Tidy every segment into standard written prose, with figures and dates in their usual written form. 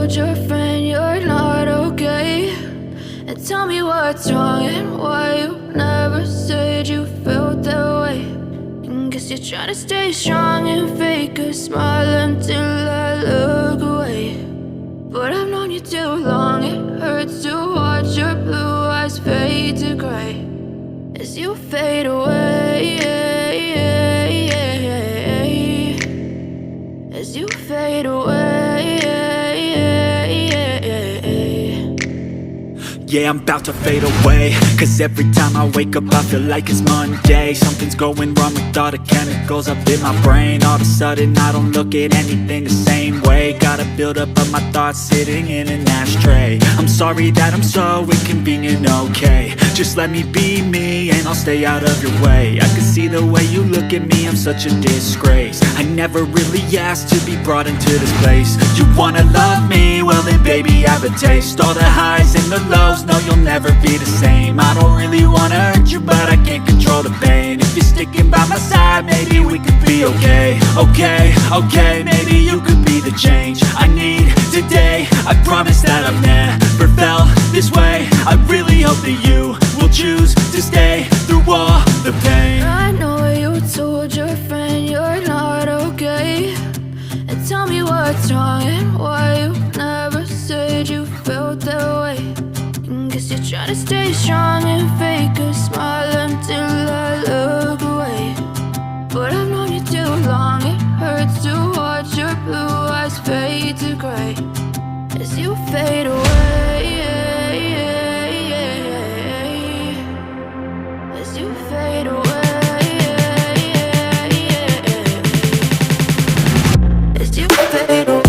told your friend you're not okay? And tell me what's wrong and why you never said you felt that way. And guess you're trying to stay strong and fake a smile until I look away. But I've known you too long, it hurts to watch your blue eyes fade to gray as you fade away, as you fade away. Yeah, I'm about to fade away, cause every time I wake up I feel like it's Monday. Something's going wrong with all the chemicals up in my brain. All of a sudden I don't look at anything the same way. Gotta build up of my thoughts sitting in an ashtray. I'm sorry that I'm so inconvenient, okay? Just let me be me and I'll stay out of your way. I can see the way you look at me, I'm such a disgrace. I never really asked to be brought into this place. You wanna love me? Well then baby I have a taste. All the highs and the lows, no you'll never be the same. I don't really wanna hurt you but I can't control the pain. If you're sticking by my side maybe we could be okay. Okay, maybe you could be the change I need today. I promise that I've never felt this way. I really hope that you will choose to stay through all the pain. I know you told your friend you're not okay. And tell me what's wrong and why you never said you felt that way. And guess you're trying to stay strong and fake a smile until I look away. But I've known you too long, it hurts to watch your blue eyes fade to gray as you fade away, as you fade away, as you fade away.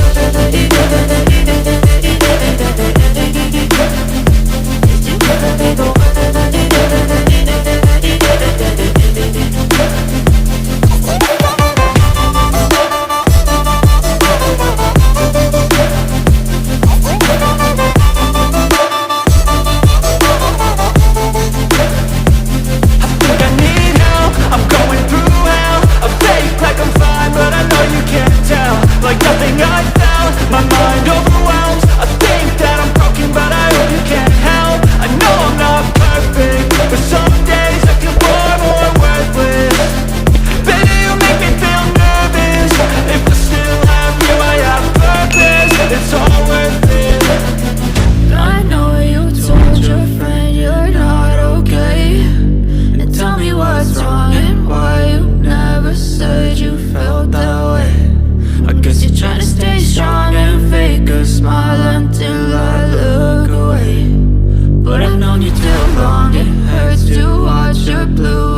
Like nothing I found, my mind overwhelms. I think that I'm broken, but I hope you can't help. I know I'm not perfect, but some days I feel far more worthless. Baby, you make me feel nervous. If I still have you, I have purpose. It's all worth it. I know you told your friend you're not okay. And tell me what's wrong and why you never said you felt that way. I guess you're trying to stay strong and fake a smile until I look away. But I've known you too long, it hurts to watch your blue